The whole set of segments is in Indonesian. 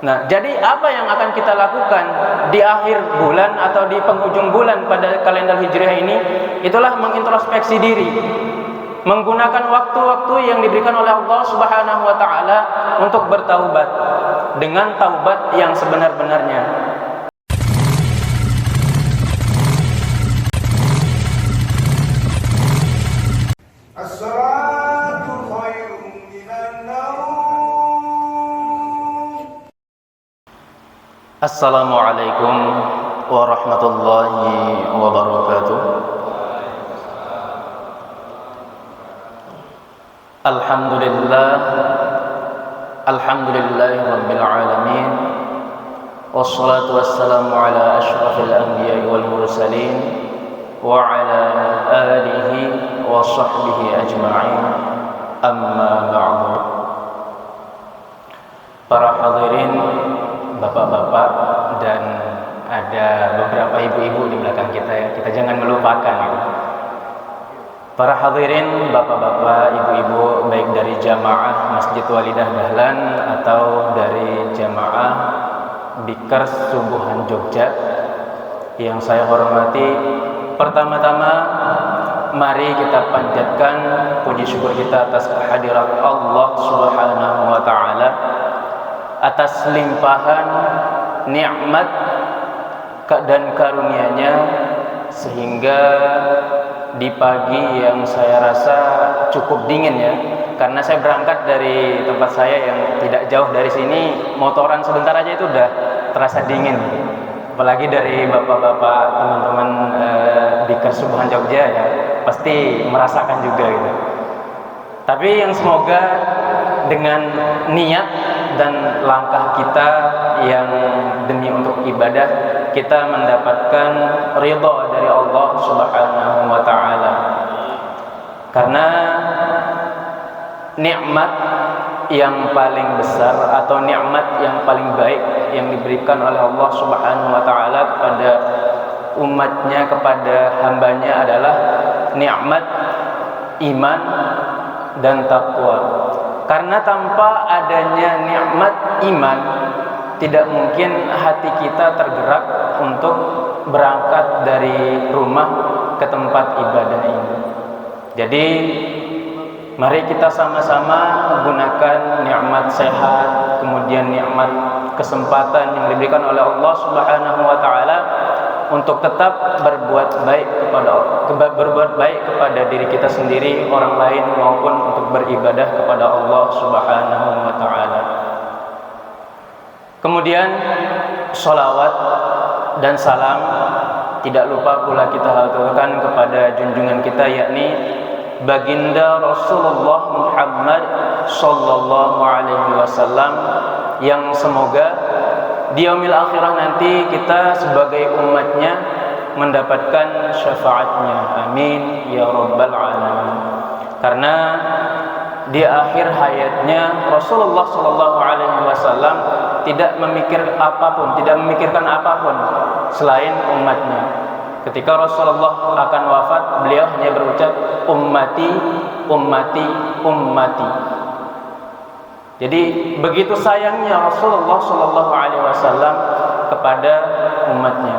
Nah, jadi apa yang akan kita lakukan di akhir bulan atau di penghujung bulan pada kalender Hijriah ini? Itulah mengintrospeksi diri, menggunakan waktu-waktu yang diberikan oleh Allah Subhanahu wa taala untuk bertaubat dengan taubat yang sebenar-benarnya. Assalamualaikum warahmatullahi wabarakatuh. Alhamdulillahi rabbil alamin. Wassalatu wassalamu ala asyrafil anbiya'i wal mursalin wa ala alihi wa sahbihi ajma'in. Amma ba'du. Para hadirin, bapak-bapak, dan ada beberapa ibu-ibu di belakang kita ya. Kita jangan melupakan ya. Para hadirin, bapak-bapak, ibu-ibu, baik dari jamaah Masjid Walidah Dahlan atau dari jamaah Bikers Subuhan Jogja yang saya hormati, pertama-tama mari kita panjatkan puji syukur kita atas kehadirat Allah Subhanahu wa taala, atas limpahan nikmat dan karunia-Nya, sehingga di pagi yang saya rasa cukup dingin ya, karena saya berangkat dari tempat saya yang tidak jauh dari sini, motoran sebentar aja itu udah terasa dingin, apalagi dari bapak-bapak teman-teman di Kersubuhan Jogja ya, pasti merasakan juga gitu. Tapi yang semoga dengan niat dan langkah kita yang demi untuk ibadah, kita mendapatkan ridha dari Allah Subhanahu wa taala. Karena nikmat yang paling besar atau nikmat yang paling baik yang diberikan oleh Allah Subhanahu wa taala kepada umatnya, kepada hambanya adalah nikmat iman dan takwa. Karena tanpa adanya nikmat iman, tidak mungkin hati kita tergerak untuk berangkat dari rumah ke tempat ibadah ini. Jadi mari kita sama-sama gunakan nikmat sehat, kemudian nikmat kesempatan yang diberikan oleh Allah Subhanahu wa taala untuk tetap berbuat baik kepada diri kita sendiri, orang lain, maupun untuk beribadah kepada Allah Subhanahu wa taala. Kemudian sholawat dan salam tidak lupa pula kita haturkan kepada junjungan kita, yakni baginda Rasulullah Muhammad sallallahu alaihi wasallam, yang semoga di yaumil akhirah nanti kita sebagai umatnya mendapatkan syafaatnya. Amin ya rabbal alamin. Karena di akhir hayatnya Rasulullah sallallahu alaihi wasallam tidak memikirkan apapun selain umatnya. Ketika Rasulullah akan wafat, beliau hanya berucap ummati, ummati, ummati. Jadi begitu sayangnya Rasulullah sallallahu alaihi wasallam kepada umatnya.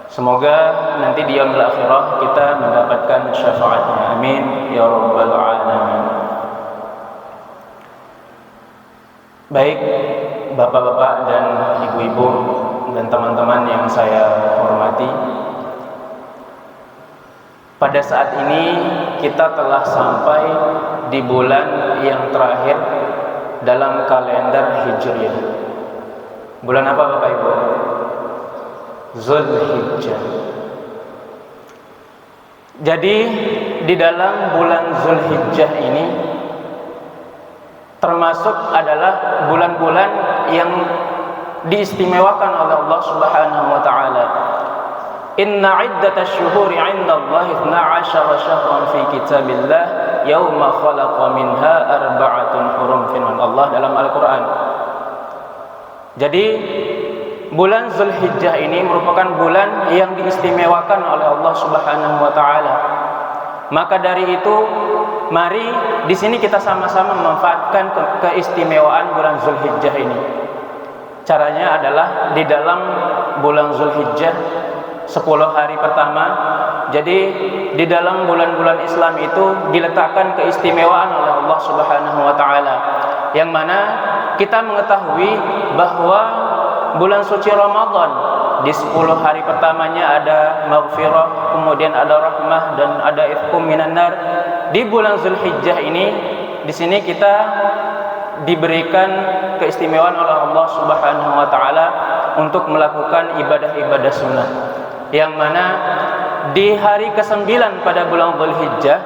Semoga nanti di yaumil akhirah kita mendapatkan syafaatnya. Amin ya rabbal alamin. Baik bapak-bapak dan ibu-ibu dan teman-teman yang saya hormati, pada saat ini kita telah sampai di bulan yang terakhir dalam kalender Hijriah. Bulan apa Bapak Ibu? Zulhijjah. Jadi di dalam bulan Zulhijjah ini termasuk adalah bulan-bulan yang diistimewakan oleh Allah Subhanahu wa taala. Inna iddatash syuhuri 'indallahi 12 syahran fi kitabillah yauma khalaqa minha arba'atun hurum, firman Allah dalam Al-Qur'an. Jadi bulan Zulhijjah ini merupakan bulan yang diistimewakan oleh Allah Subhanahu wa taala. Maka dari itu, mari di sini kita sama-sama memanfaatkan keistimewaan bulan Zulhijjah ini. Caranya adalah di dalam bulan Zulhijjah 10 hari pertama. Jadi di dalam bulan-bulan Islam itu diletakkan keistimewaan oleh Allah Subhanahu wa taala, yang mana kita mengetahui bahwa bulan suci Ramadan di 10 hari pertamanya ada maghfirah, kemudian ada rahmah dan ada itqum minan nar. Di bulan Zulhijjah ini, di sini kita diberikan keistimewaan oleh Allah Subhanahu wa taala untuk melakukan ibadah-ibadah sunnah, yang mana di hari ke-9 pada bulan Zulhijjah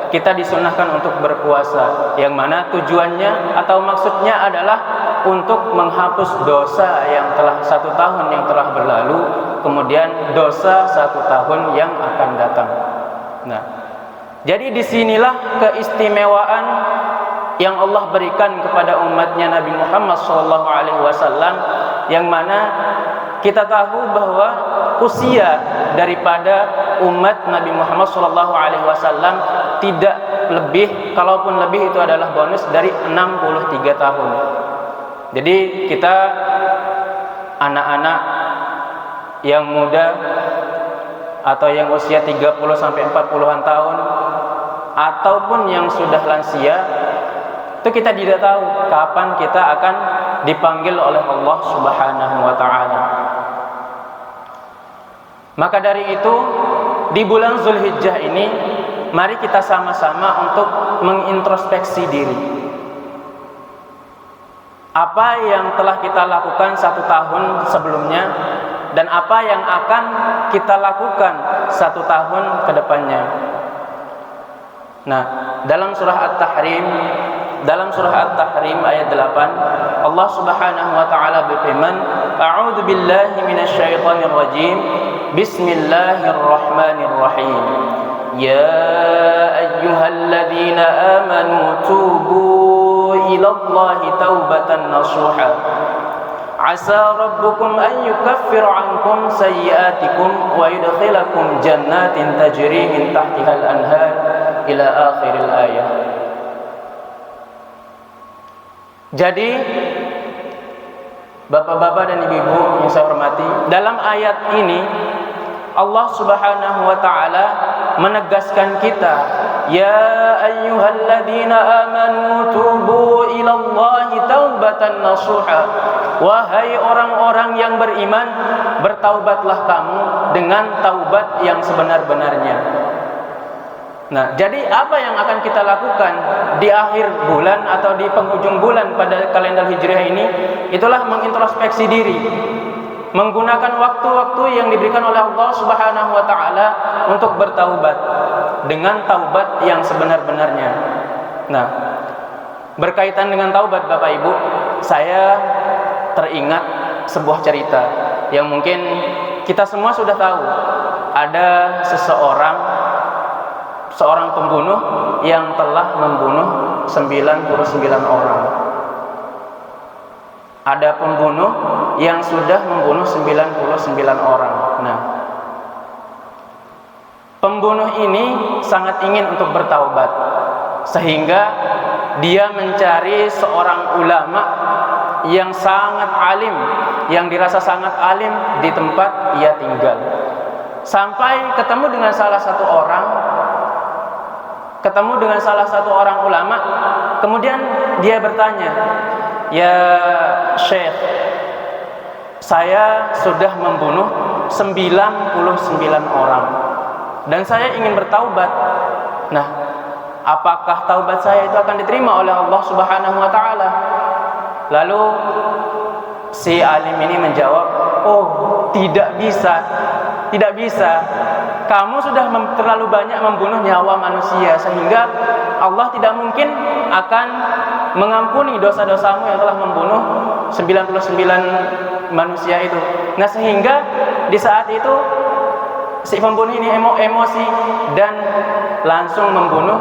kita disunahkan untuk berpuasa, yang mana tujuannya atau maksudnya adalah untuk menghapus dosa yang telah 1 tahun yang telah berlalu, kemudian dosa 1 tahun yang akan datang. Nah, jadi disinilah keistimewaan yang Allah berikan kepada umatnya Nabi Muhammad SAW, yang mana kita tahu bahwa usia daripada umat Nabi Muhammad SAW tidak lebih, kalaupun lebih itu adalah bonus dari 63 tahun. Jadi kita anak-anak yang muda atau yang usia 30 sampai 40-an tahun ataupun yang sudah lansia, itu kita tidak tahu kapan kita akan dipanggil oleh Allah Subhanahu wa taala. Maka dari itu, di bulan Zulhijjah ini mari kita sama-sama untuk mengintrospeksi diri. Apa yang telah kita lakukan 1 tahun sebelumnya dan apa yang akan kita lakukan 1 tahun ke depannya. Nah, dalam surah At-Tahrim ayat 8, Allah Subhanahu wa taala berfirman, "A'udzu billahi minasyaitonir rajim. Bismillahirrahmanirrahim. Ya ayyuhalladzina amanu tubu ilallahi taubatan nasuha. Asa rabbukum an yukaffira ankum sayyi'atikum wa yudkhilakum jannatin tajri min tahtihal anhar ila akhiril ayat." Jadi bapak-bapak dan ibu-ibu yang saya hormati, dalam ayat ini Allah Subhanahu wa taala menegaskan kita, ya ayyuhalladzina amanu tubu ilallahi taubatan nasuha. Wahai orang-orang yang beriman, bertaubatlah kamu dengan taubat yang sebenar-benarnya. Nah, jadi apa yang akan kita lakukan di akhir bulan atau di penghujung bulan pada kalender Hijriah ini? Itulah mengintrospeksi diri, menggunakan waktu-waktu yang diberikan oleh Allah Subhanahu wa taala untuk bertaubat dengan taubat yang sebenar-benarnya. Nah, berkaitan dengan taubat Bapak Ibu, saya teringat sebuah cerita yang mungkin kita semua sudah tahu. Ada seorang pembunuh yang telah membunuh 99 orang. Ada pembunuh yang sudah membunuh 99 orang. Nah, pembunuh ini sangat ingin untuk bertaubat, sehingga dia mencari seorang ulama yang sangat alim, yang dirasa sangat alim di tempat ia tinggal. Sampai ketemu dengan salah satu orang ulama, kemudian dia bertanya, "Ya Syekh, saya sudah membunuh 99 orang dan saya ingin bertaubat. Nah, apakah taubat saya itu akan diterima oleh Allah Subhanahu wa taala?" Lalu si alim ini menjawab, "Oh, tidak bisa. Kamu sudah terlalu banyak membunuh nyawa manusia, sehingga Allah tidak mungkin akan mengampuni dosa-dosamu yang telah membunuh 99 manusia itu." Nah, sehingga di saat itu si pembunuh ini emosi dan langsung membunuh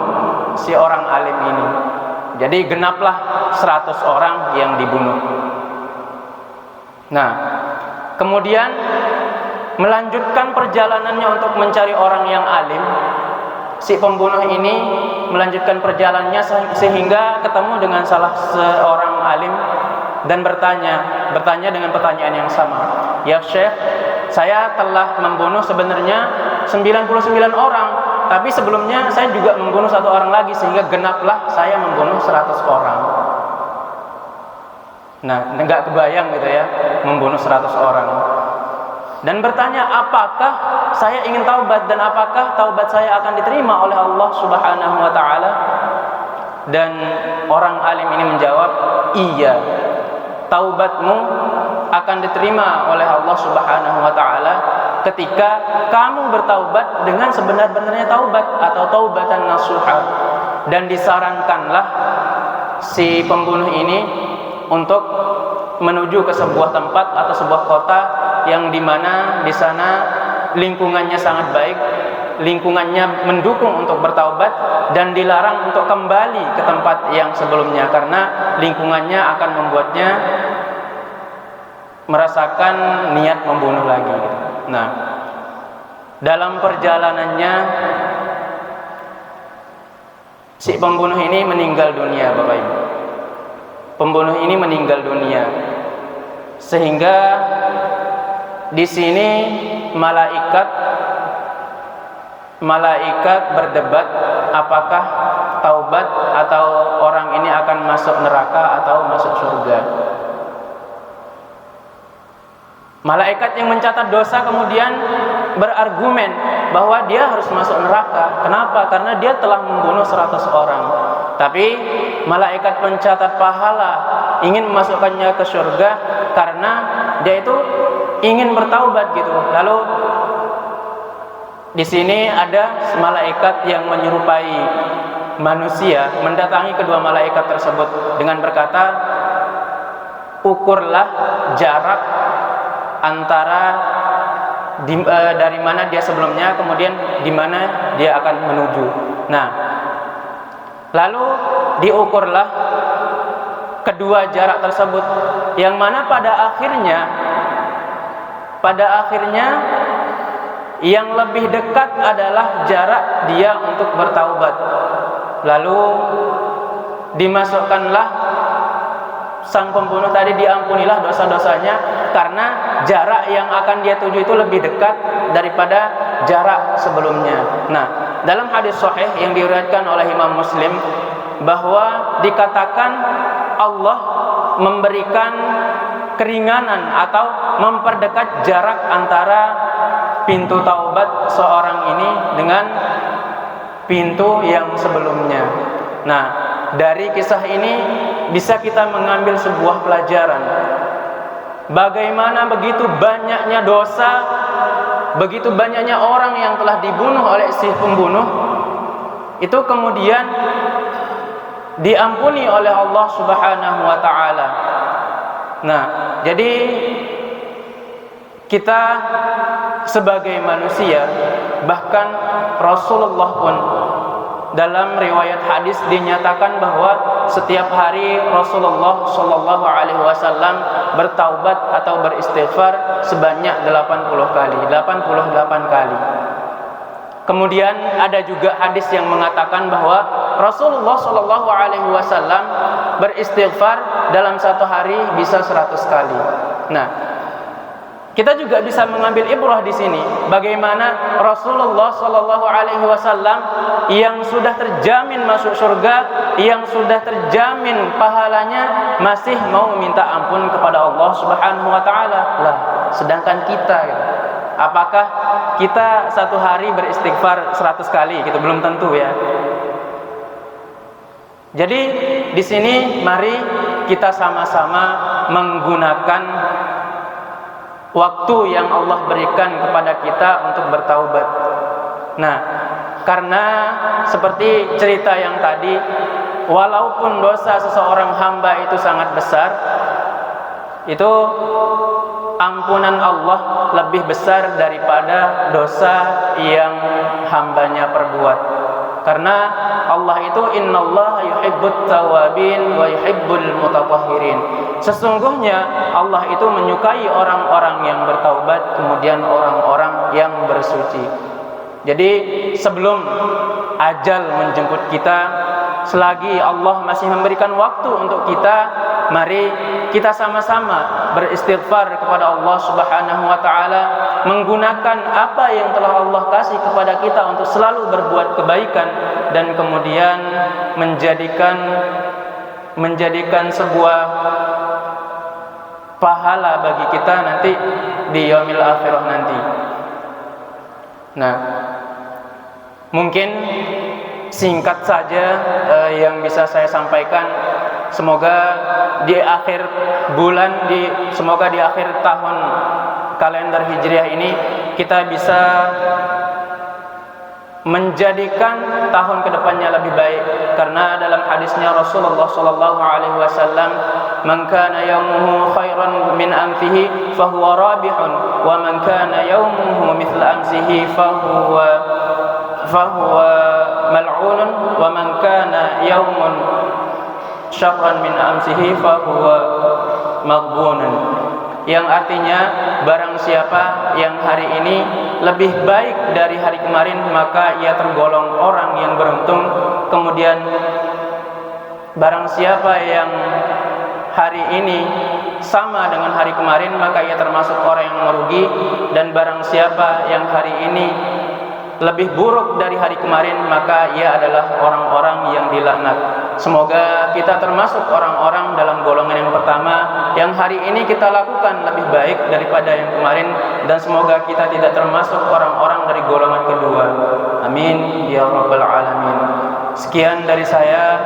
si orang alim ini. Jadi genaplah 100 orang yang dibunuh. Nah, kemudian melanjutkan perjalanannya untuk mencari orang yang alim. Si pembunuh ini melanjutkan perjalanannya sehingga ketemu dengan salah seorang alim dan bertanya dengan pertanyaan yang sama. Ya Syekh, saya telah membunuh sebenarnya 99 orang, tapi sebelumnya saya juga membunuh 1 orang lagi, sehingga genaplah saya membunuh 100 orang. Nah, enggak kebayang gitu ya, membunuh 100 orang. Dan bertanya, apakah saya ingin taubat dan apakah taubat saya akan diterima oleh Allah Subhanahu wa taala? Dan orang alim ini menjawab, iya, taubatmu akan diterima oleh Allah Subhanahu wa taala ketika kamu bertaubat dengan sebenar-benarnya taubat atau taubatan nasuha. Dan disarankanlah si pembunuh ini untuk menuju ke sebuah tempat atau sebuah kota yang dimana di sana lingkungannya sangat baik, lingkungannya mendukung untuk bertaubat, dan dilarang untuk kembali ke tempat yang sebelumnya karena lingkungannya akan membuatnya merasakan niat membunuh lagi. Nah, dalam perjalanannya si pembunuh ini meninggal dunia, Bapak Ibu. Pembunuh ini meninggal dunia, sehingga di sini malaikat berdebat apakah taubat atau orang ini akan masuk neraka atau masuk surga. Malaikat yang mencatat dosa kemudian berargumen bahwa dia harus masuk neraka. Kenapa? Karena dia telah membunuh 100 orang. Tapi malaikat pencatat pahala ingin memasukkannya ke surga karena dia itu ingin bertaubat gitu. Lalu di sini ada malaikat yang menyerupai manusia mendatangi kedua malaikat tersebut dengan berkata, ukurlah jarak antara dari mana dia sebelumnya, kemudian di mana dia akan menuju. Nah, lalu diukurlah kedua jarak tersebut, yang mana pada akhirnya yang lebih dekat adalah jarak dia untuk bertaubat. Lalu dimasukkanlah sang pembunuh tadi, diampunilah dosa-dosanya karena jarak yang akan dia tuju itu lebih dekat daripada jarak sebelumnya. Nah, dalam hadis sahih yang diriwayatkan oleh Imam Muslim bahwa dikatakan Allah memberikan keringanan atau memperdekat jarak antara pintu taubat seorang ini dengan pintu yang sebelumnya. Nah, dari kisah ini bisa kita mengambil sebuah pelajaran. Bagaimana begitu banyaknya dosa, begitu banyaknya orang yang telah dibunuh oleh si pembunuh, itu kemudian diampuni oleh Allah Subhanahu wa taala. Nah, jadi kita sebagai manusia, bahkan Rasulullah pun dalam riwayat hadis dinyatakan bahwa setiap hari Rasulullah Shallallahu Alaihi Wasallam bertaubat atau beristighfar sebanyak 80 kali, 88 kali. Kemudian ada juga hadis yang mengatakan bahwa Rasulullah Shallallahu Alaihi Wasallam beristighfar dalam satu hari bisa 100 kali. Nah, kita juga bisa mengambil ibrah di sini. Bagaimana Rasulullah Shallallahu Alaihi Wasallam yang sudah terjamin masuk surga, yang sudah terjamin pahalanya, masih mau minta ampun kepada Allah Subhanahu Wa Taala. Lah, sedangkan kita, ya, apakah kita satu hari beristighfar 100 kali? Gitu belum tentu ya. Jadi di sini mari kita sama-sama menggunakan waktu yang Allah berikan kepada kita untuk bertaubat. Nah, karena seperti cerita yang tadi, walaupun dosa seseorang hamba itu sangat besar, itu ampunan Allah lebih besar daripada dosa yang hambanya perbuat. Karena Allah itu innallaha yuhibbut tawabin wa yuhibbul mutatahhirin. Sesungguhnya Allah itu menyukai orang-orang yang bertaubat, kemudian orang-orang yang bersuci. Jadi sebelum ajal menjemput kita, selagi Allah masih memberikan waktu untuk kita, mari kita sama-sama beristighfar kepada Allah Subhanahu wa taala, menggunakan apa yang telah Allah kasih kepada kita untuk selalu berbuat kebaikan, dan kemudian menjadikan sebuah pahala bagi kita nanti di yaumil akhirah nanti. Nah, mungkin singkat saja yang bisa saya sampaikan. Semoga di akhir bulan, semoga di akhir tahun kalender Hijriah ini kita bisa menjadikan tahun kedepannya lebih baik, karena dalam hadisnya Rasulullah sallallahu alaihi wasallam, "Man kana yaumuhu khairan min amsihi fahuwa rabihun, wa man kana yaumuhu mithla amsihi fahuwa mal'unun, wa man kana yaumun syarran min amsihi fahuwa maghbunun." Yang artinya, barang siapa yang hari ini lebih baik dari hari kemarin, maka ia tergolong orang yang beruntung. Kemudian barang siapa yang hari ini sama dengan hari kemarin, maka ia termasuk orang yang merugi. Dan barang siapa yang hari ini lebih buruk dari hari kemarin, maka ia adalah orang-orang yang dilaknat. Semoga kita termasuk orang-orang dalam golongan yang pertama, yang hari ini kita lakukan lebih baik daripada yang kemarin, dan semoga kita tidak termasuk orang-orang dari golongan kedua. Amin ya rabbal alamin. Sekian dari saya,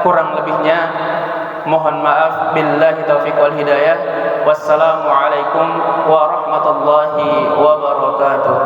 kurang lebihnya mohon maaf. Billahi taufiq wal hidayah. Wassalamualaikum warahmatullahi wabarakatuh.